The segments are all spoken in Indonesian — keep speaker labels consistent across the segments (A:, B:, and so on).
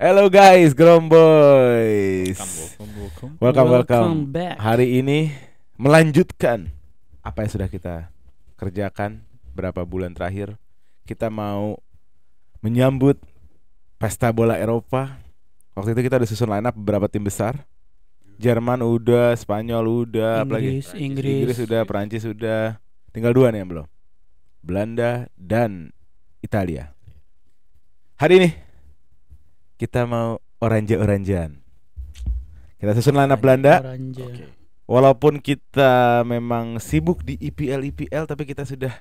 A: Hello guys, Gromboys. Welcome.
B: back.
A: Hari ini melanjutkan apa yang sudah kita kerjakan berapa bulan terakhir. Kita mau menyambut Pesta Bola Eropa. Waktu itu kita udah susun line up beberapa tim besar. Jerman udah, Spanyol udah, Inggris udah, Perancis udah. Tinggal 2 nih yang belum. Belanda dan Italia. Hari ini kita mau oranje-oranjean. Kita susun line up Belanda. Walaupun kita memang sibuk di IPL, tapi kita sudah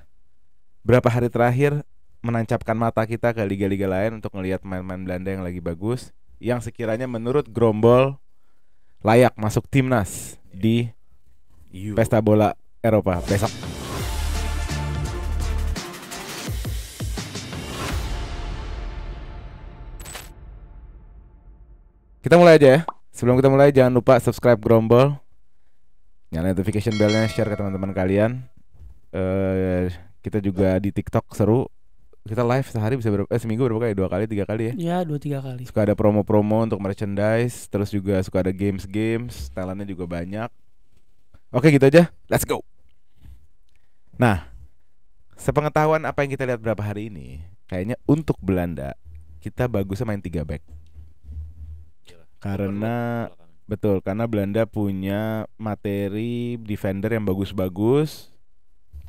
A: berapa hari terakhir menancapkan mata kita ke liga-liga lain untuk melihat pemain-pemain Belanda yang lagi bagus, yang sekiranya menurut Grombol layak masuk timnas di Pesta Bola Eropa besok. Kita mulai aja ya. Sebelum kita mulai jangan lupa subscribe Grombol, nyalain notification bellnya, share ke teman-teman kalian. Kita juga di TikTok seru. Kita live sehari bisa seminggu berapa kali? 2 kali, 3 kali ya?
B: Ya 2-3 kali.
A: Suka ada promo-promo untuk merchandise. Terus juga suka ada games. Talentnya juga banyak. Oke gitu aja, let's go. Nah, sepengetahuan apa yang kita lihat berapa hari ini, kayaknya untuk Belanda kita bagusnya main 3 back. Karena betul, karena Belanda punya materi defender yang bagus-bagus.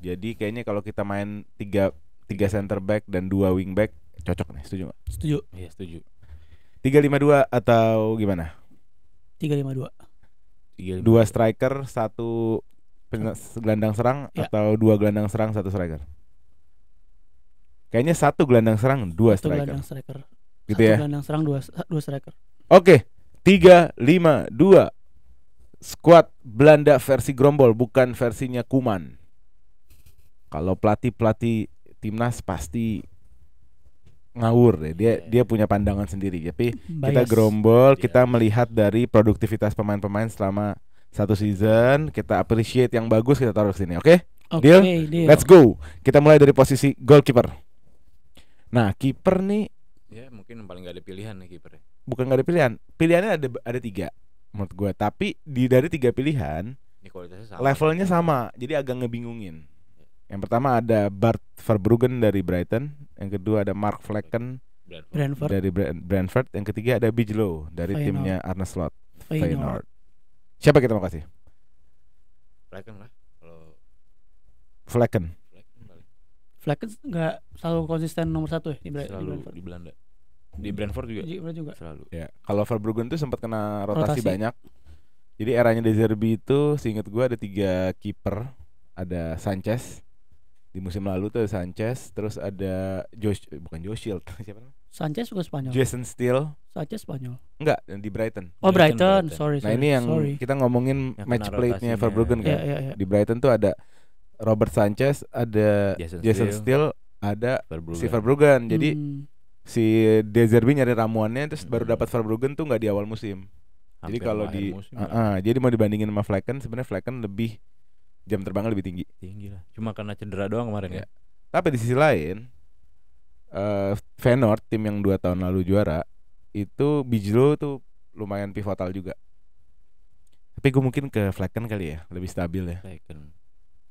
A: Jadi kayaknya kalau kita main 3 center back dan 2 wing back cocok nih, setuju gak?
B: Setuju.
A: Iya, setuju. 3-5-2 atau gimana?
B: 3-5-2.
A: 2 striker, 1 gelandang serang
B: ya.
A: Atau 2 gelandang serang, 1 striker? Kayaknya 1 gelandang serang, 2 striker.
B: 1 gelandang striker.
A: Gitu
B: 1
A: ya.
B: gelandang serang, 2 striker.
A: Oke. 3-5-2. Skuad Belanda versi Grombol, bukan versinya Kuman. Kalau pelatih timnas pasti ngawur deh. Dia punya pandangan sendiri. Tapi kita Grombol, kita melihat dari produktivitas pemain-pemain selama 1 season. Kita appreciate yang bagus, kita taruh sini. Oke? Deal? Let's go. Kita mulai dari posisi goalkeeper. Nah, kiper nih
C: ya mungkin paling gak ada pilihan nih kipernya.
A: Bukan gak ada pilihan. Pilihannya ada 3 menurut gue. Tapi dari 3 pilihan levelnya sama. Jadi agak ngebingungin. Yang pertama ada Bart Verbruggen dari Brighton. Yang kedua ada Mark Flekken dari Brentford. Yang ketiga ada Bijlow dari timnya Arne Slot, Feyenoord. Siapa kita mau kasih?
C: Flekken lah. Kalau
A: Flekken
B: nggak selalu konsisten nomor 1 ya
C: di Belanda. Di Brentford juga selalu.
A: Ya, kalau Verbruggen tuh sempat kena rotasi banyak. Jadi eranya De Zerbi itu seingat gue ada 3 kiper. Ada Sanchez. Di musim lalu tuh ada Sanchez, terus ada bukan Josh Shield, siapa namanya?
B: Sanchez juga Spanyol.
A: Jason Steele.
B: Sanchez Spanyol.
A: Enggak, di Brighton.
B: Oh, Brighton. Sorry.
A: Nah, ini yang kita ngomongin yang match play-nya Verbruggen kan.
B: Ya.
A: Di Brighton tuh ada Robert Sanchez, ada Jason Steele, ada si Verbruggen. Jadi si De Zerbi nyari ramuannya terus baru dapat Verbruggen tuh nggak di awal musim. Jadi kalau jadi mau dibandingin sama Flekken, sebenarnya Flekken lebih jam terbangnya lebih tinggi
C: lah. Cuma karena cedera doang kemarin ya.
A: Tapi di sisi lain Feyenoord, tim yang 2 tahun lalu juara, itu Bijlow tuh lumayan pivotal juga. Tapi gue mungkin ke Flekken kali ya, lebih stabil ya.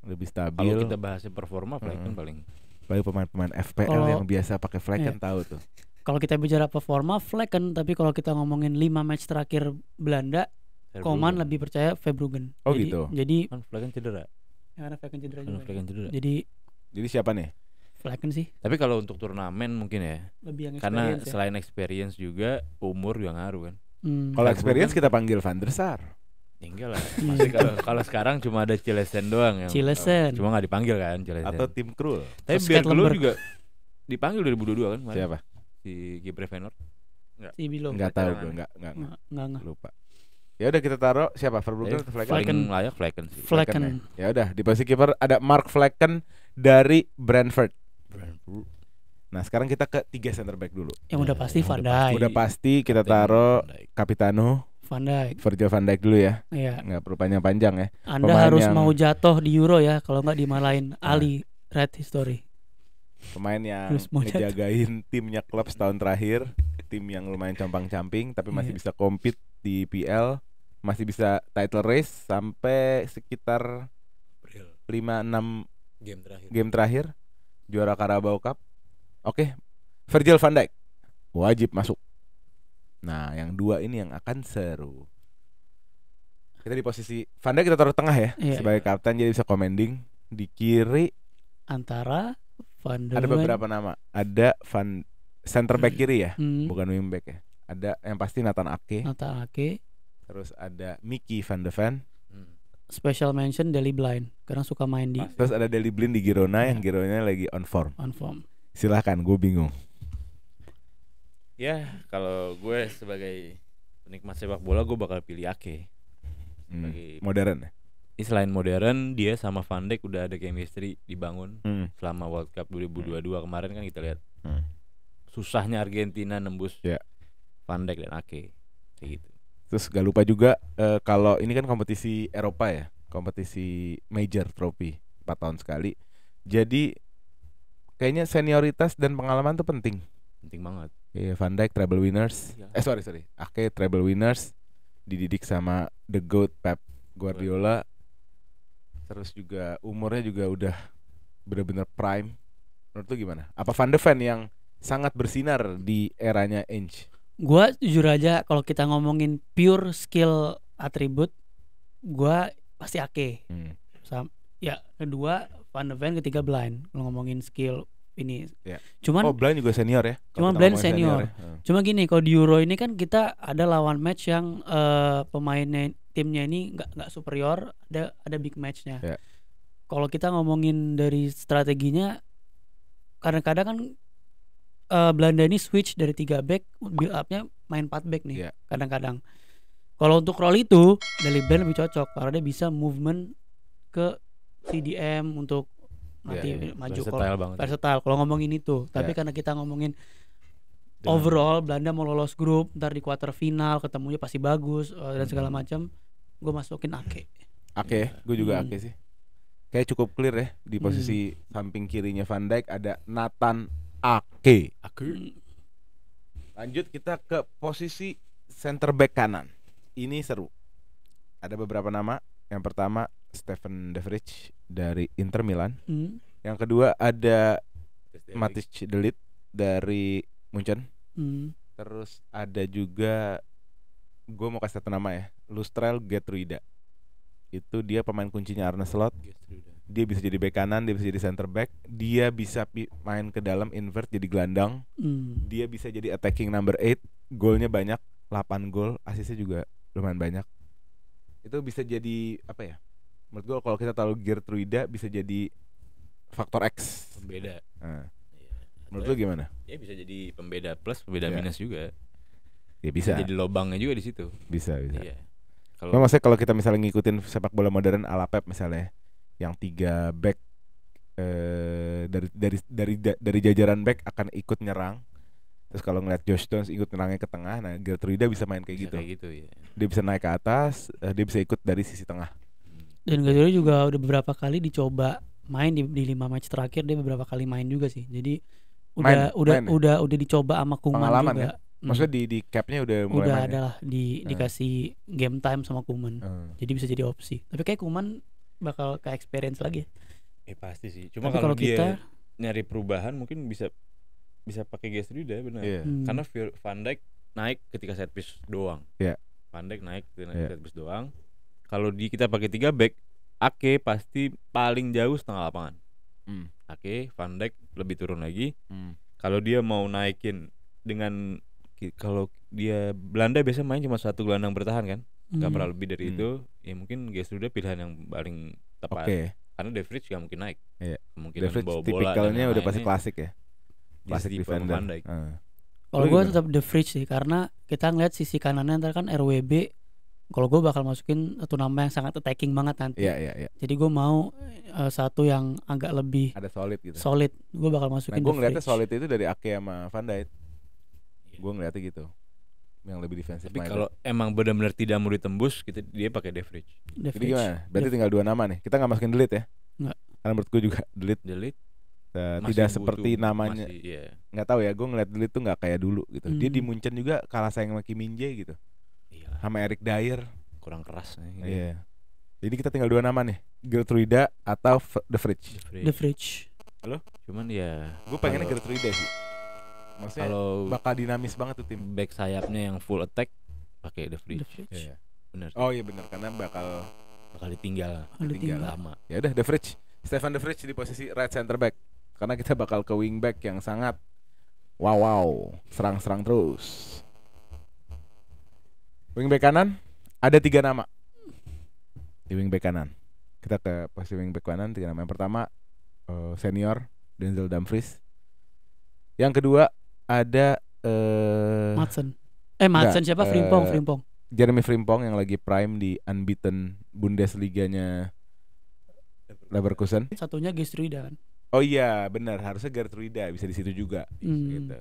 A: Lebih stabil.
C: Kalau kita bahasnya performa, Flekken paling
A: pemain FPL yang biasa pakai Flekken tahu tuh.
B: Kalau kita bicara performa Flekken, tapi kalau kita ngomongin 5 match terakhir Belanda, Koman lebih percaya Verbruggen.
A: Oh gitu.
B: Jadi
C: kan Flekken cedera.
B: Ya, karena Flekken cedera juga.
A: Jadi siapa nih?
B: Flekken sih.
C: Tapi kalau untuk turnamen mungkin ya.
B: Lebih yang
C: karena selain experience juga umur juga ngaruh kan.
A: Kalau experience kita panggil Van der Sar.
C: Enggak lah. Kalau sekarang cuma ada Cilesen doang yang. Cuma enggak dipanggil kan Cilesen.
A: Atau tim Krul.
C: Tapi Bergelo juga dipanggil 2022 kan kemarin.
A: Siapa?
C: Si Gebre Feyenoord.
A: Enggak tahu gue, enggak lupa. Ya udah kita taruh siapa? Verbruggen atau Flekken?
C: Paling layak Flekken sih.
B: Flekken.
A: Ya udah, di posisi kiper ada Mark Flekken dari Brentford. Nah, sekarang kita ke 3 center back dulu.
B: Yang udah pasti Van Dijk.
A: Udah pasti kita taruh Capitano
B: Van Dijk.
A: Virgil van Dijk dulu ya.
B: Iya.
A: Enggak perlu panjang-panjang ya.
B: Anda harus mau jatuh di Euro ya, kalau enggak dimalain Ali Red History.
A: Pemain yang ngejagain timnya klub setahun terakhir, tim yang lumayan compang-camping tapi masih bisa compete di PL, masih bisa title race sampai sekitar 5-6 game terakhir juara Carabao Cup. Oke, Virgil van Dijk wajib masuk. Nah, yang dua ini yang akan seru. Kita di posisi Van Dijk kita taruh tengah ya, sebagai kapten jadi bisa commanding. Di kiri
B: antara Van de Ven.
A: Ada beberapa nama. Ada center back kiri ya, bukan wing back ya. Ada yang pasti Nathan Ake. Terus ada Mickey van de Ven.
B: Special mention Daley Blind karena suka main di.
A: Terus ada Daley Blind di Girona yang Girona lagi on form. Silahkan, gue bingung.
C: Ya, kalau gue sebagai penikmat sepak bola gue bakal pilih Ake.
A: Modern ya.
C: Selain modern, dia sama Van Dijk udah ada chemistry dibangun selama World Cup 2022 kemarin kan kita lihat. Susahnya Argentina nembus Van Dijk dan Ake kayak gitu.
A: Terus gak lupa juga kalau ini kan kompetisi Eropa ya, kompetisi major trophy 4 tahun sekali. Jadi kayaknya senioritas dan pengalaman tuh penting
C: banget.
A: Iya, Van Dijk treble winners. Sorry. Ake treble winners, dididik sama the GOAT Pep Guardiola. Terus juga umurnya juga udah benar-benar prime. Menurut lu gimana? Apa Van de Ven yang sangat bersinar di eranya Ainge?
B: Gua jujur aja kalau kita ngomongin pure skill atribut, gua pasti Ake. Ya kedua Van de Ven, ketiga Blind. Kalau ngomongin skill ini. Cuman
A: Blind juga senior ya.
B: Cuma Blind senior. Cuma gini, kalau di Euro ini kan kita ada lawan match yang pemainnya timnya ini nggak superior, ada big matchnya. Kalau kita ngomongin dari strateginya, kadang-kadang kan Belanda ini switch dari 3 back, build upnya main 4 back nih. Kadang-kadang. Kalau untuk role itu, Daley Blind lebih cocok karena dia bisa movement ke CDM untuk maju. Versatile kalau ngomongin itu. Tapi karena kita ngomongin overall Belanda mau lolos grup, ntar di quarter final ketemunya pasti bagus dan segala macam, gue masukin Ake.
A: Gue juga Ake sih. Kayak cukup clear ya di posisi samping kirinya Van Dijk ada Nathan Ake. Lanjut kita ke posisi center back kanan. Ini seru. Ada beberapa nama. Yang pertama Steven De Vrij dari Inter Milan. Yang kedua ada Matthijs de Ligt dari Munchen. Terus ada juga, gue mau kasih satu nama ya, Lustrell Geertruida. Itu dia pemain kuncinya Arne Slot. Dia bisa jadi bek kanan, dia bisa jadi center back, dia bisa main ke dalam invert jadi gelandang. Dia bisa jadi attacking number 8. Golnya banyak, 8 gol, asisnya juga lumayan banyak. Itu bisa jadi apa ya? Menurut gue kalau kita tahu Geertruida bisa jadi faktor X
C: pembeda.
A: Menurut lu gimana?
C: Ya bisa jadi pembeda plus, pembeda minus juga.
A: Ya bisa.
C: Jadi lobangnya juga di situ.
A: Bisa. Maksudnya kalau kita misalnya ngikutin sepak bola modern ala Pep misalnya, yang 3 back dari jajaran back akan ikut nyerang. Terus kalau ngeliat Josh Stones ikut nyerangnya ke tengah, nah Geertruida bisa main kayak gitu. Dia bisa naik ke atas, dia bisa ikut dari sisi tengah.
B: Dan Geertruida juga udah beberapa kali dicoba main di 5 match terakhir, dia beberapa kali main juga sih. Jadi udah dicoba sama Koeman
A: pengalaman
B: juga.
A: Ya? Maksudnya di capnya udah mulai
B: udah
A: main.
B: Ada lah dikasih game time sama Koeman. Jadi bisa jadi opsi. Tapi kayak Koeman bakal ke experience lagi.
C: Pasti sih. Cuma kalau dia nyari perubahan mungkin bisa pakai Geertruida benar. Karena Van Dijk naik ketika set piece doang. Van Dijk naik ketika set piece doang. Kalau kita pakai 3 back, Ake pasti paling jauh setengah lapangan. Ake, Van Dijk lebih turun lagi. Kalau dia mau naikin dengan, kalau dia Belanda biasa main cuma 1 gelandang bertahan kan, nggak pernah lebih dari itu. Ya mungkin Geertruida pilihan yang paling tepat. Karena De Vrij nggak mungkin naik. Mungkin
A: bawa bola. Tipikalnya udah pasti klasik ya. Klasik defender.
B: Kalau gue tetap De Vrij sih, karena kita ngeliat sisi kanannya ntar kan RWB. Kalau gue bakal masukin satu nama yang sangat attacking banget nanti. Jadi gue mau satu yang agak lebih
A: ada solid gitu.
B: Solid. Gue bakal masukin.
A: Gue ngeliatnya solid itu dari Ake sama Van Dijk. Gue ngeliatnya gitu. Yang lebih defensif.
C: Tapi kalau emang benar-benar tidak mau ditembus, dia pakai De Vrij.
A: Jadi gimana? Berarti tinggal 2 nama nih. Kita nggak masukin De Ligt ya?
B: Nggak.
A: Karena menurut gue juga De Ligt. tidak seperti namanya. Nggak tahu ya, gue ngeliat dulu itu nggak kayak dulu gitu. Dia di Munchen juga kalah saing sama Kim Min-jae gitu. Iyalah. Sama Eric Dyer.
C: Kurang keras nih.
A: Iya. Jadi kita tinggal 2 nama nih, Gertruida atau The Fridge.
B: The Fridge.
A: Halo?
C: Cuman ya
A: gue pengennya Gertruida sih. Maksudnya kalau bakal dinamis banget tuh tim.
C: Back sayapnya yang full attack pakai The Fridge.
A: Iya. Benar. Oh iya benar, karena bakal
C: ditinggal lama.
A: Ya udah The Fridge. Stefan The Fridge di posisi right center back. Karena kita bakal ke wing back yang sangat wow, serang-serang terus. Wing back kanan ada 3 nama. Di wing back kanan. Kita ke posisi wing back kanan 3 nama. Yang pertama senior Denzel Dumfries. Yang kedua ada
B: Madsen siapa? Frimpong.
A: Jeremy Frimpong yang lagi prime di unbeaten Bundesliga-nya Leverkusen.
B: Satunya Gertruida kan.
A: Oh iya, benar, harusnya Gertruida bisa di situ juga gitu.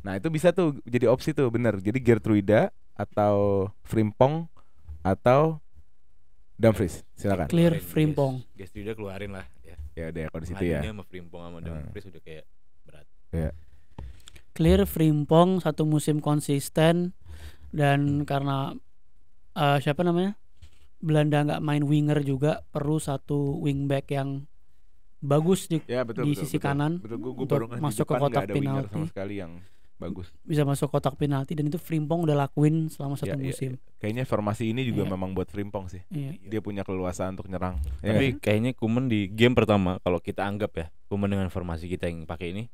A: Nah, itu bisa tuh jadi opsi tuh, benar. Jadi Gertruida atau Frimpong atau Dumfries. Silakan.
B: Clear Frimpong.
C: Gertruida keluarin lah ya.
A: Ya udah kalau di situ ya.
C: Sama Frimpong sama Dumfries udah kayak berat.
A: Ya.
B: Clear Frimpong 1 musim konsisten dan karena siapa namanya? Belanda nggak main winger juga, perlu 1 wingback yang bagus di sisi kanan.
A: Betul,
B: untuk masuk ke kotak penalti
A: sama sekali yang bagus.
B: Bisa masuk kotak penalti dan itu Frimpong udah lakuin selama 1 musim.
A: Kayaknya formasi ini juga memang buat Frimpong sih. Dia punya keleluasaan untuk nyerang.
C: Tapi kayaknya Koeman di game pertama, kalau kita anggap ya Koeman dengan formasi kita yang pakai ini,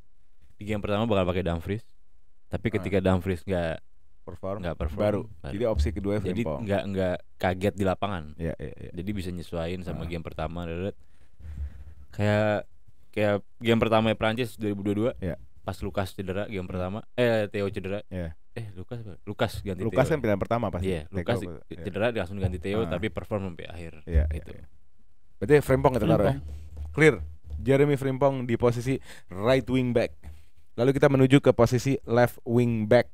C: di game pertama bakal pakai Dumfries. Tapi ketika Dumfries nggak perform
A: baru. Jadi opsi kedua
C: Frimpong. Jadi nggak kaget di lapangan. Jadi bisa nyesuaiin sama game pertama. Kayak game pertama Prancis 2022 pas Lukas cedera game pertama Theo cedera Lukas ganti Theo.
A: Lukas kan pilihan pertama pasti.
C: Lukas cedera dia langsung ganti Theo tapi perform sampai akhir gitu.
A: Berarti Frimpong kita taruh ya. Clear. Jeremy Frimpong di posisi right wing back. Lalu kita menuju ke posisi left wing back.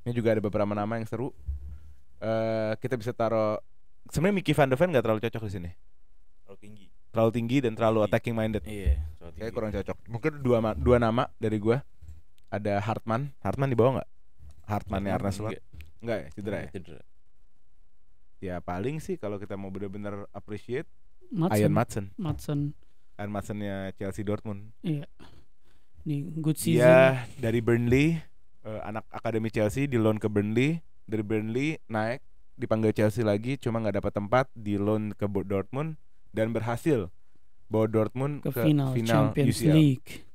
A: Ini juga ada beberapa nama yang seru. Kita bisa taruh, sebenarnya Mickey van de Ven nggak terlalu cocok di sini. Terlalu tinggi dan terlalu attacking minded.
C: Iya.
A: Kayak kurang cocok. Mungkin dua nama dari gue. Ada Hartman di bawah nggak? Hartmannya Arne Slot? Enggak ya, cedera ya. Ya paling sih kalau kita mau benar-benar appreciate Ian Madsen. Ian Madsennya Chelsea Dortmund.
B: Iya. Nih good season.
A: Dia dari Burnley, anak akademi Chelsea, di loan ke Burnley. Dari Burnley naik, dipanggil Chelsea lagi, cuma nggak dapat tempat, di loan ke Dortmund dan berhasil bawa Dortmund ke final
B: Champions
A: UCL.
B: League.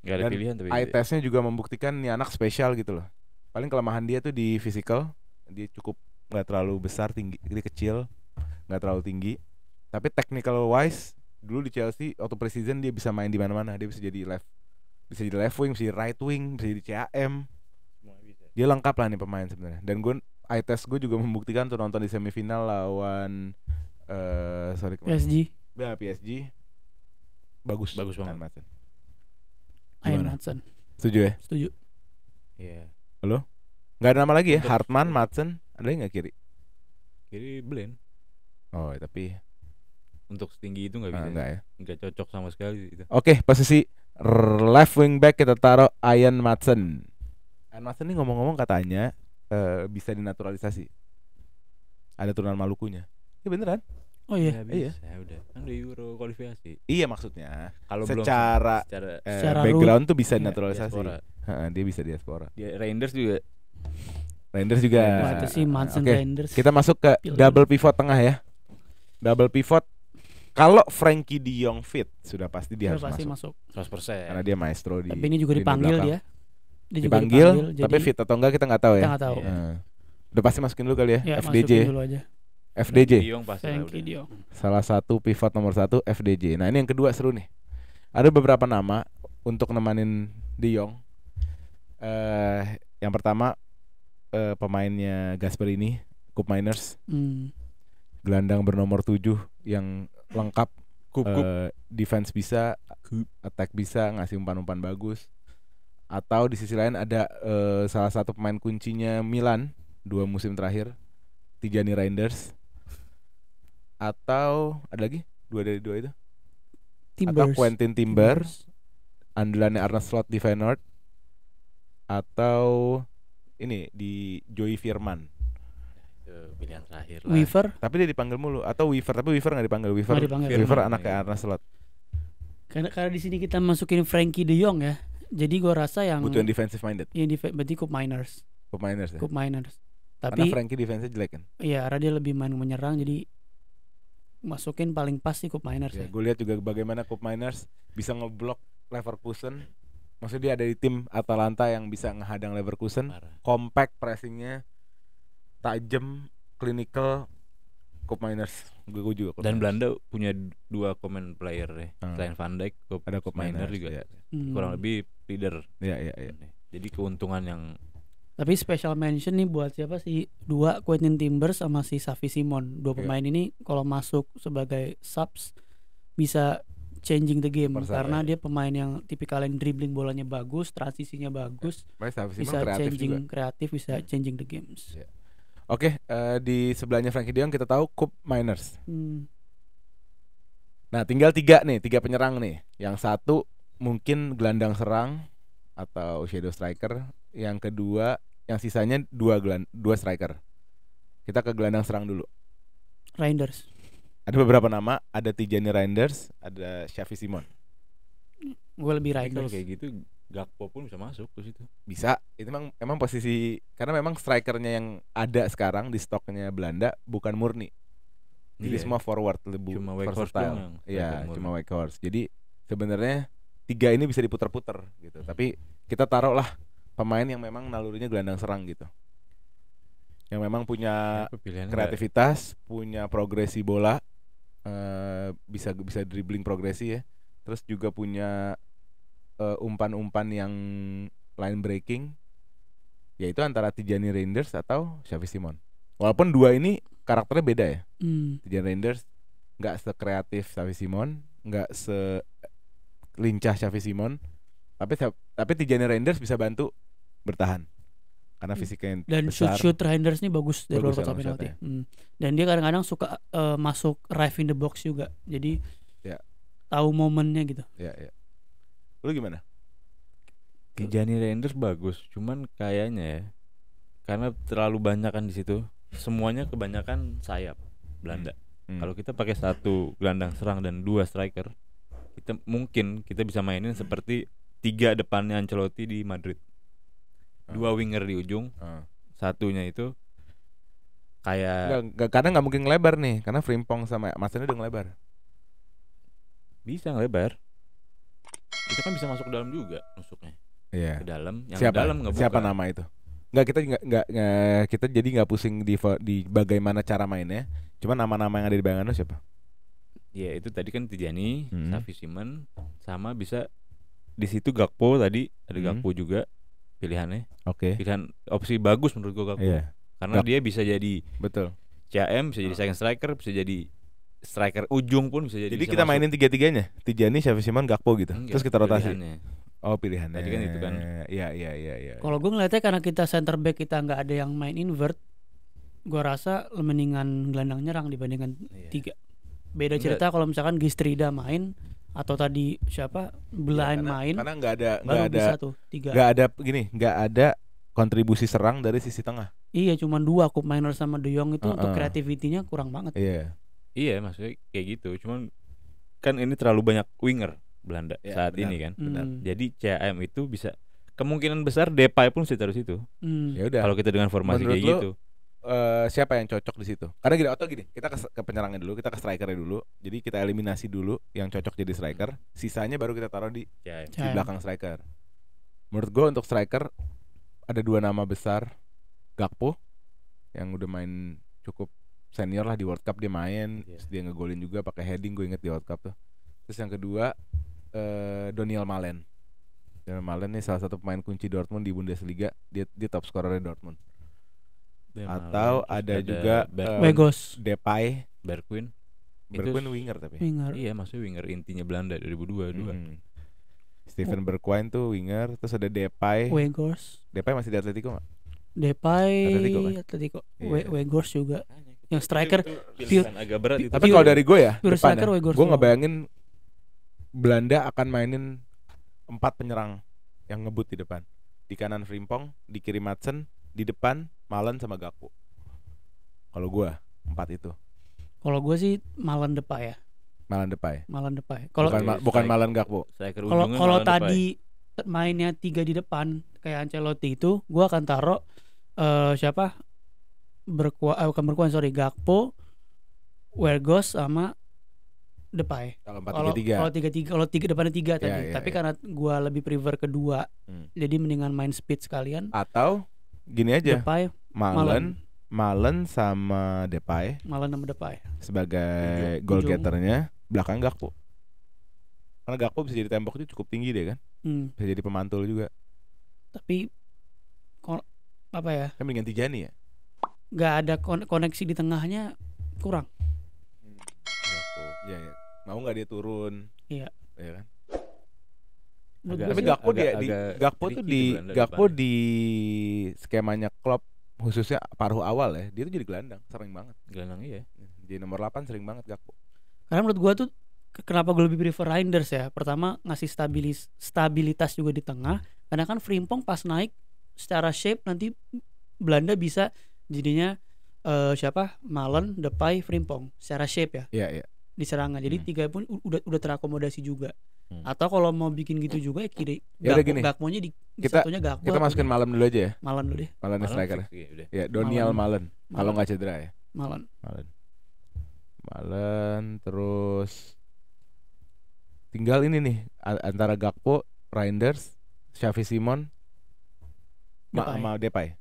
C: Gak ada pilihan tapi
A: eye testnya juga membuktikan nih anak spesial gitu loh. Paling kelemahan dia tuh di physical, dia cukup nggak terlalu besar, tinggi, dia kecil, nggak terlalu tinggi. Tapi technical wise, dulu di Chelsea waktu preseason dia bisa main di mana-mana. Dia bisa jadi left wing, bisa jadi right wing, bisa jadi CAM. Dia lengkap lah nih pemain sebenarnya. Dan eye test gue juga membuktikan tuh nonton di semifinal lawan
B: PSG.
A: Ya, PSG. Bagus banget.
B: Ian Madsen.
A: Setuju ya?
B: Setuju.
C: Iya.
A: Halo? Gak ada nama lagi ya? Hartman, Madsen, ada yang gak kiri?
C: Kiri Blend.
A: Oh tapi
C: untuk setinggi itu gak bisa.
A: Enggak ya?
C: Gak cocok sama sekali gitu.
A: Oke, posisi left wing back kita taruh Ian Madsen. Ian Madsen ini ngomong-ngomong katanya bisa dinaturalisasi. Ada turunan Malukunya. Ya beneran?
B: Oh iya.
C: Iya. Udah. Kan udah Euro kualifikasi.
A: Iya maksudnya. Kalau
C: secara
A: background tuh bisa naturalisasi. Dia bisa diaspora.
C: Dia Reinders juga.
B: Wah, itu sih Madsen Reinders.
A: Kita masuk ke double pivot tengah ya. Double pivot. Kalau Frankie De Jong fit, sudah pasti dia harus masuk.
C: 100%.
A: Karena dia maestro di.
B: Tapi ini juga dipanggil dia.
A: Dipanggil, tapi fit atau enggak kita nggak tahu ya.
B: Kita nggak tahu.
A: Udah pasti masukin dulu kali ya. FDJ.
B: Dulu aja.
A: FDJ.
B: Frankie De Jong.
A: Salah satu pivot nomor 1 FDJ. Nah ini yang kedua seru nih. Ada beberapa nama untuk nemanin De Jong. Yang pertama pemainnya Gasperini, Koop Miners. Gelandang bernomor 7 yang lengkap. Defense bisa, attack bisa, ngasih umpan-umpan bagus. Atau di sisi lain ada salah satu pemain kuncinya Milan 2 musim terakhir, Tijani Reinders. Atau ada lagi 2 dari 2 itu.
B: Timbers.
A: Atau Quentin Timbers andalannya Arne Slot di Feyenoord atau ini di Joey Veerman.
C: Itu pilihan terakhir lah.
B: Weaver.
A: Tapi dia dipanggil mulu atau Weaver, tapi Weaver nggak dipanggil. Weaver anaknya Arne Slot.
B: Karena di sini kita masukin Frankie De Jong ya. Jadi gue rasa yang
A: butuh defensive minded.
B: Iya, berarti Cup Miners.
A: Ya.
B: Cup Miners. Tapi
A: karena Frankie defense-nya jelek kan.
B: Iya, karena dia lebih main menyerang, jadi masukin paling pas sih Cup Miners ya.
A: Gue lihat juga bagaimana Cup Miners bisa ngeblok Leverkusen. Maksudnya dia ada di tim Atalanta yang bisa ngehadang Leverkusen. Compact pressingnya, tajam, clinical. Cup Miners gue juga.
C: Dan Belanda punya 2 common player ya. Selain Van Dijk,
A: ada Cup Miners juga.
C: Ya. Kurang lebih leader.
A: Iya.
C: Jadi keuntungan yang.
B: Tapi special mention nih buat siapa sih? 2 Quentin Timbers sama si Xavi Simon. 2 pemain ini kalau masuk sebagai subs bisa changing the game karena dia pemain yang tipikal yang dribbling bolanya bagus, transisinya bagus, bisa kreatif, bisa changing the games.
A: Oke, di sebelahnya Frankie De Jong kita tahu Cup Miners. Nah, tinggal 3 penyerang nih. Yang satu mungkin gelandang serang atau shadow striker, yang kedua, yang sisanya 2 striker. Kita ke gelandang serang dulu.
B: Reinders.
A: Ada beberapa nama, ada Tijani Reinders, ada Xavi Simon.
B: Gue lebih Reinders.
C: Kalau kayak gitu Gakpo pun bisa masuk ke situ.
A: Bisa. Itu memang posisi, karena memang strikernya yang ada sekarang di stoknya Belanda bukan murni. Jadi semua forward, lebih
C: cuma versatile.
A: Iya, cuma Weghorst. Jadi sebenarnya 3 ini bisa diputar-putar gitu. Tapi kita taruhlah pemain yang memang nalurinya gelandang serang gitu. Yang memang punya kreativitas, punya progresi bola, bisa dribbling progresi ya. Terus juga punya umpan-umpan yang line breaking, yaitu antara Tijani Reinders atau Xavi Simon. Walaupun 2 ini karakternya beda ya. Tijani Reinders nggak sekreatif Xavi Simon, nggak selincah Xavi Simon, tapi Tijani Reinders bisa bantu bertahan karena fisiknya
B: dan
A: besar.
B: shoot Reinders ini bagus dari luar kotak penalti. Dan dia kadang-kadang suka masuk drive in the box juga, jadi tahu momennya gitu.
A: Ya. Lu gimana?
C: Tijani Reinders bagus, cuman kayaknya ya karena terlalu banyak kan di situ. Semuanya kebanyakan sayap Belanda. Kalau kita pakai 1 gelandang serang dan 2 striker, kita bisa mainin seperti 3 depannya Ancelotti di Madrid. 2 winger di ujung, satunya itu kayak
A: karena nggak mungkin ngelebar nih, karena Frimpong sama Masnya udah ngelebar.
C: Bisa ngelebar. Itu kan bisa masuk ke dalam juga nusuknya.
A: Iya.
C: Ke dalam, yang
A: siapa?
C: dalam ngebuka.
A: Siapa nama itu? Kita jadi nggak pusing di bagaimana cara mainnya. Cuma nama-nama yang ada di bayangan lo siapa?
C: Ya itu tadi kan Tijani, Xavi Simon, sama bisa di situ Gakpo tadi ada Gakpo juga pilihannya.
A: Oke.
C: Pilihan opsi bagus menurut gua Gakpo.
A: Iya.
C: Karena dia bisa jadi CM, bisa jadi second striker, bisa jadi striker ujung pun bisa jadi.
A: Jadi kita mainin 3-3-nya, Tijani, Xavi Simon, Gakpo gitu. Terus kita rotasi. Pilihannya.
C: Tadi kan itu kan.
A: Iya.
B: Kalau gue ngeliatnya karena kita center back kita nggak ada yang main invert, gue rasa mendingan gelandang nyerang dibandingkan 3. Beda cerita kalau misalkan Gistrida main atau tadi siapa Belain main.
A: Karena nggak ada kontribusi serang dari sisi tengah.
B: Iya, cuma 2 Cup Miners sama De Jong itu untuk kreativitinya kurang banget.
C: Iya, maksudnya kayak gitu. Cuman kan ini terlalu banyak winger Belanda saat ini kan. Jadi CM itu bisa kemungkinan besar Depay pun bisa taruh situ.
A: Ya udah.
C: Kalau kita dengan formasi kayak gitu.
A: Siapa yang cocok di situ? Karena gini, kita ke penyerangnya dulu, kita ke strikernya dulu. Jadi kita eliminasi dulu yang cocok jadi striker, sisanya baru kita taruh di belakang striker. Menurut gue untuk striker ada 2 nama besar. Gakpo yang udah main cukup senior lah di World Cup, dia main, terus dia ngegolin juga pakai heading, gue inget di World Cup tuh. Terus yang kedua Daniel Malen. Daniel Malen nih salah satu pemain kunci Dortmund di Bundesliga, dia top scorer Dortmund. Atau ada juga
B: Weghorst,
A: Depay,
C: Bergwijn
A: winger tapi.
C: Iya, maksudnya winger intinya Belanda 2002.
A: Steven Bergwijn tuh winger, terus ada Depay.
B: Weghorst.
A: Depay masih di Atletico enggak?
B: Depay Atletico. Weghorst juga. Yang striker
C: agak berat itu.
A: Tapi kalau dari gue ya,
B: gue
A: ngebayangin Belanda akan mainin penyerang yang ngebut di depan. Di kanan Frimpong, di kiri Madsen, di depan Malen sama Gakpo. Kalau gue 4 itu.
B: Kalau gue sih Malen Depay ya.
A: Malen Depay.
B: Kalau
A: bukan Malen Gakpo.
B: Kalau tadi mainnya 3 di depan kayak Ancelotti itu, gue akan taruh siapa? Gakpo, Weghorst sama Depay.
A: Kalau 4-3-3.
B: Kalau 3 depannya 3 tadi. Tapi karena gue lebih prefer kedua, jadi mendingan main speed sekalian.
A: Atau gini aja.
B: Depay,
A: Malen sama Depay. Sebagai goal getternya, belakang Gakpo. Karena Gakpo bisa jadi temboknya cukup tinggi deh kan. Bisa jadi pemantul juga.
B: Tapi apa ya?
A: Kan mendingan Tijani ya.
B: Gak ada koneksi di tengahnya, kurang.
A: Ya. Mau nggak dia turun?
B: Iya.
A: Ya kan.
B: Tapi
A: Gakpo di skemanya Klopp, khususnya paruh awal ya, dia tuh jadi gelandang, sering banget.
C: Gelandang iya.
A: Di nomor 8 sering banget Gakpo.
B: Karena menurut gua tuh kenapa gue lebih prefer Reinders ya. Pertama ngasih stabilitas juga di tengah. Karena kan Frimpong pas naik secara shape nanti Belanda bisa jadinya Malen, Depay, Frimpong secara shape ya.
A: Iya.
B: Di serangan. Jadi 3 pun udah terakomodasi juga. Atau kalau mau bikin gitu juga ya kiri Gakpo-nya di satunya Gakpo.
A: Kita masukin Malen dulu aja ya.
B: Malen dulu deh.
A: Malen striker. Ya, Donial Malen. Kalau nggak cedera ya.
B: Malen
A: terus tinggal ini nih antara Gakpo, Reinders, Xavi Simon, sama Depay.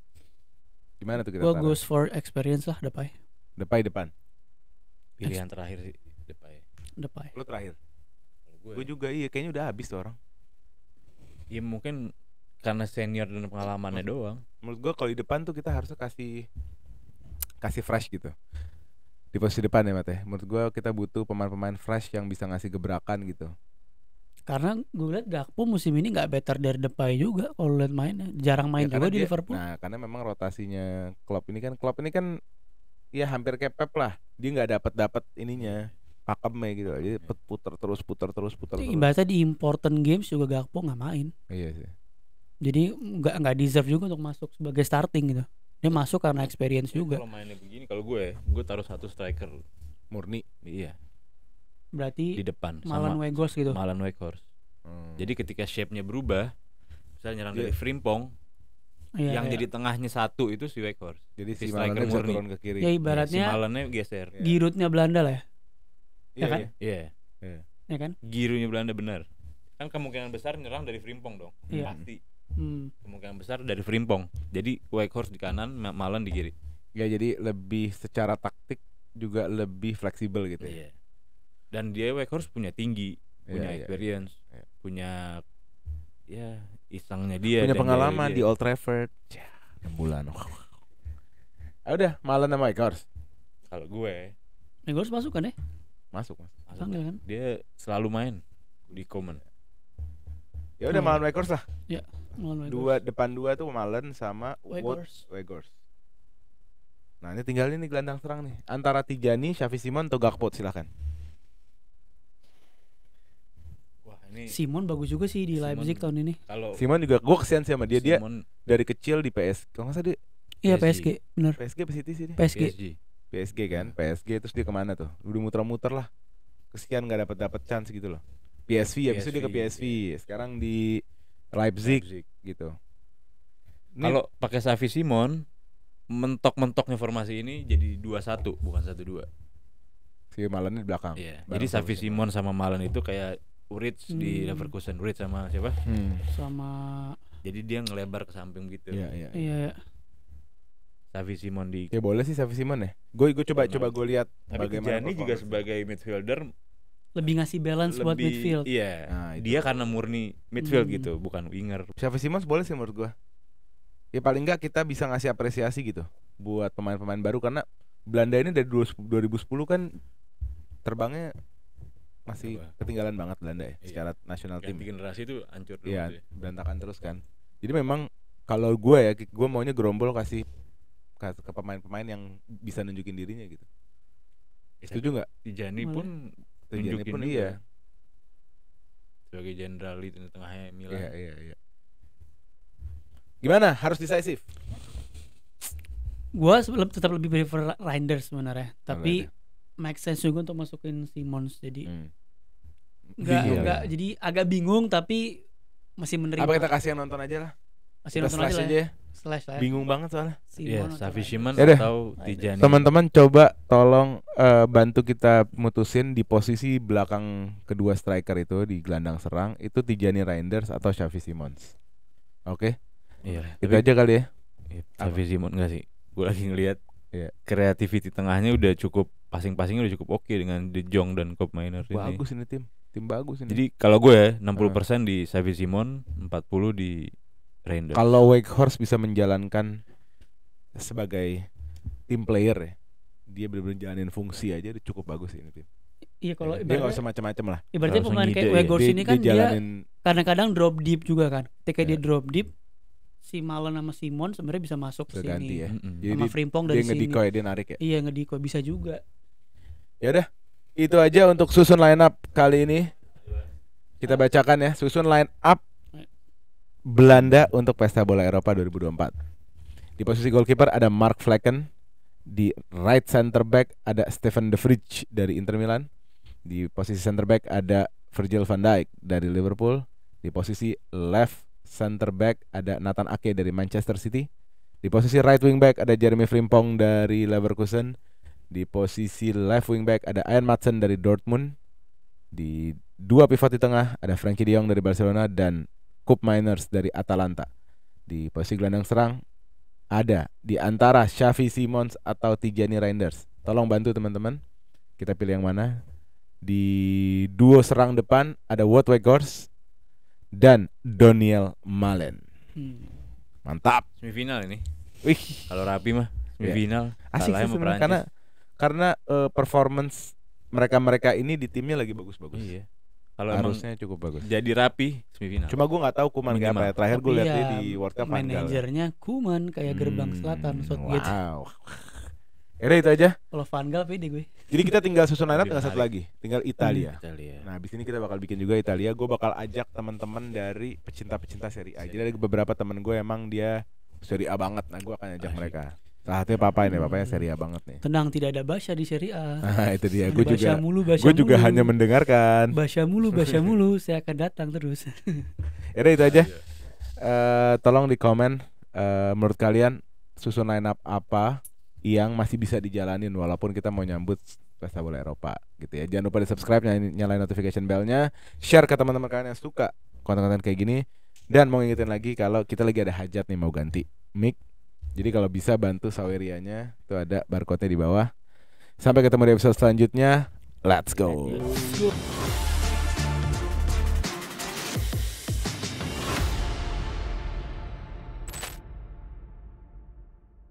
A: Gimana tuh kita?
B: Gua goes for experience lah Depay
A: depan.
C: Pilihan terakhir sih
B: Depay.
A: Lu terakhir. Gue juga kayaknya udah habis tuh orang.
C: Ya mungkin karena senior dan pengalamannya doang.
A: Menurut gue kalau di depan tuh kita harusnya kasih fresh gitu. Di posisi depan ya Mate. Menurut gue kita butuh pemain-pemain fresh yang bisa ngasih gebrakan gitu.
B: Karena gue liat Gakpo musim ini nggak better dari Depay juga kalau liat mainnya. Jarang main juga di Liverpool.
A: Nah karena memang rotasinya Klopp ini kan ya hampir kayak Pep lah. Dia nggak dapat ininya pakemnya gitu. Jadi puter terus.
B: Ibaratnya di important games juga Gakpo nggak main.
A: Iya sih.
B: Jadi nggak deserve juga untuk masuk sebagai starting gitu. Dia masuk karena experience juga.
C: Kalau mainnya begini, kalau gue taruh satu striker
A: murni.
C: Iya.
B: Berarti
C: di depan
B: Malen Weghorst gitu.
C: Malen Weghorst. Jadi ketika shape-nya berubah, misalnya nyerang dari Frimpong, yang jadi tengahnya satu itu si Weghorst.
A: Jadi si Malennya bisa turun ke kiri.
B: Ya ibaratnya
C: si Malennya geser.
B: Giroudnya Belanda lah ya.
A: Iya kan?
C: Iya.
B: Ya kan?
C: Giroudnya Belanda benar. Kan kemungkinan besar nyerang dari Frimpong dong.
B: Iya.
C: Pasti. Kemungkinan besar dari Frimpong. Jadi Weghorst di kanan, Malen di kiri.
A: Ya jadi lebih secara taktik juga lebih fleksibel gitu ya.
C: Iya. Dan dia Weghorst punya tinggi, punya experience, punya isengnya dia,
A: punya pengalaman di Old Trafford. 6 bulan. Udah, Malen sama Weghorst.
C: Kalau gue
B: Weghorst masuk kan ya?
A: Masuk.
B: Panggil kan?
C: Dia selalu main di Common.
A: Ya udah Malen Weghorst lah.
B: Ya.
A: Depan dua tuh Malen sama Weghorst. Nah ini tinggal ini gelandang serang nih. Antara Tijani, Xavi Simon atau Gakpo, silakan.
C: Wah ini
B: Simon bagus juga sih di Leipzig tahun ini.
C: Kalau
A: Simon juga gue kesian sih sama dia. Dia dari kecil di PSG. Kalau nggak salah dia.
B: Iya PSG, benar.
A: PSG City sih dia. PSG kan. PSG terus dia kemana tuh? Udah muter-muter lah. Kesian nggak dapat chance gitu loh. PSV habis itu dia ke PSV. Sekarang di Leipzig gitu.
C: Kalau pakai Xavi Simon, mentok-mentoknya formasi ini jadi 2-1 bukan 1-2.
A: Si Malen di belakang.
C: Iya. Jadi Xavi Simon sama Malen itu kayak Uritz di Leverkusen. Uritz sama siapa?
B: Sama.
C: Jadi dia ngelebar ke samping gitu.
B: Iya.
C: Xavi Simon di.
A: Ya boleh sih Xavi Simon ya. Gue coba gue lihat
C: bagaimana. Tijani juga sebagai midfielder
B: lebih ngasih balance buat midfield.
C: Iya. Nah, dia karena murni midfield gitu, bukan winger.
A: Xavi Simons boleh sih menurut gua. Ya paling enggak kita bisa ngasih apresiasi gitu buat pemain-pemain baru karena Belanda ini dari 2010 kan terbangnya masih ketinggalan banget Belanda ya secara nasional tim.
C: Generasi itu hancur terus.
A: Iya, berantakan terus kan. Jadi memang kalau gue maunya gerombol kasih ke pemain-pemain yang bisa nunjukin dirinya gitu. Setuju nggak?
C: Tijani pun
A: iya.
C: sebagai jenderal di tengahnya Milan.
A: Iya. Gimana? Harus decisive.
B: Gua tetap lebih prefer Reinders sebenarnya, tapi make sense juga untuk masukin Simons, jadi enggak jadi agak bingung tapi masih menerima.
A: Apa kita kasih yang nonton aja lah?
B: Masih nonton aja
A: ya.
B: Slash lah.
A: Bingung banget soalnya.
C: Xavi Simons atau Tijani.
A: Teman-teman coba tolong bantu kita mutusin di posisi belakang kedua striker itu di gelandang serang itu Tijani Reinders atau Xavi Simons. Oke?
C: Iya.
A: Itu aja kali ya.
C: Xavi Simons enggak sih? Gue lagi ngelihat kreativiti tengahnya udah cukup, passing-passingnya udah cukup oke dengan De Jong dan Koop Mainer ini.
A: Bagus ini tim bagus ini.
C: Jadi kalau gue 60% di Xavi Simons, 40 di Reinders.
A: Kalau Weghorst bisa menjalankan sebagai tim player ya, dia benar-benar jalanin fungsi aja udah cukup bagus ini tim.
B: Iya, kalau
A: dia nggak usah macam-macam lah.
B: Ibaratnya pemain kayak Weghorst ini kan dia kadang-kadang drop deep juga kan. Ketika dia drop deep, si Malen sama Simon sebenarnya bisa masuk ke sini.
A: Ya.
B: Sama Frimpong dari sini.
A: Dia ngedikoy, dia narik ya.
B: Iya, ngedikoy bisa juga.
A: Ya udah, itu aja untuk susun line up kali ini. Kita bacakan ya, susun line up Belanda untuk Pesta Bola Eropa 2024. Di posisi goalkeeper ada Mark Flekken. Di right center back ada Stefan de Vrij dari Inter Milan. Di posisi center back ada Virgil van Dijk dari Liverpool. Di posisi left center back ada Nathan Ake dari Manchester City. Di posisi right wing back ada Jeremy Frimpong dari Leverkusen. Di posisi left wing back ada Ian Maatsen dari Dortmund. Di dua pivot di tengah ada Frenkie de Jong dari Barcelona dan Koop Mainers dari Atalanta. Di posisi gelandang serang ada di antara Xavi Simons atau Tijani Reinders. Tolong bantu teman-teman, kita pilih yang mana. Di duo serang depan ada Wout Weghorst dan Doniel Malen. Mantap.
C: Semifinal ini.
A: Wih,
C: kalau rapi mah semifinal.
A: Asik sih sebenarnya karena performance mereka ini di timnya lagi bagus-bagus.
C: Iya. Kalau
A: harusnya cukup bagus.
C: Jadi rapi semifinal.
A: Cuma gue nggak tahu Koeman kayak apa ya. Terakhir gue lihat dia di World Cup
B: manajernya Koeman kayak Gerbang Selatan Southgate.
A: Wow. Yaudah itu aja.
B: Kalau Van Gaal pede gue.
A: Jadi kita tinggal susun line up tinggal satu lagi. Tinggal Italia. Nah abis ini kita bakal bikin juga Italia. Gue bakal ajak teman-teman dari pecinta-pecinta Serie A. Jadi ada beberapa teman gue emang dia Serie A banget. Nah gue akan ajak mereka. Salah satunya Papa ini, Papanya Serie A banget nih.
B: Tenang, tidak ada Basya di Serie A.
A: Nah itu dia, gue juga hanya mendengarkan.
B: Basya mulu, saya akan datang terus.
A: Yaudah itu aja. Tolong di komen menurut kalian susun line up apa yang masih bisa dijalanin walaupun kita mau nyambut Pesta Bola Eropa gitu ya. Jangan lupa di subscribe, nyalain notification bellnya, share ke teman-teman kalian yang suka konten-konten kayak gini. Dan mau ngingetin lagi kalau kita lagi ada hajat nih mau ganti mic. Jadi kalau bisa bantu Sawerianya, itu ada barcode-nya di bawah. Sampai ketemu di episode selanjutnya. Let's go.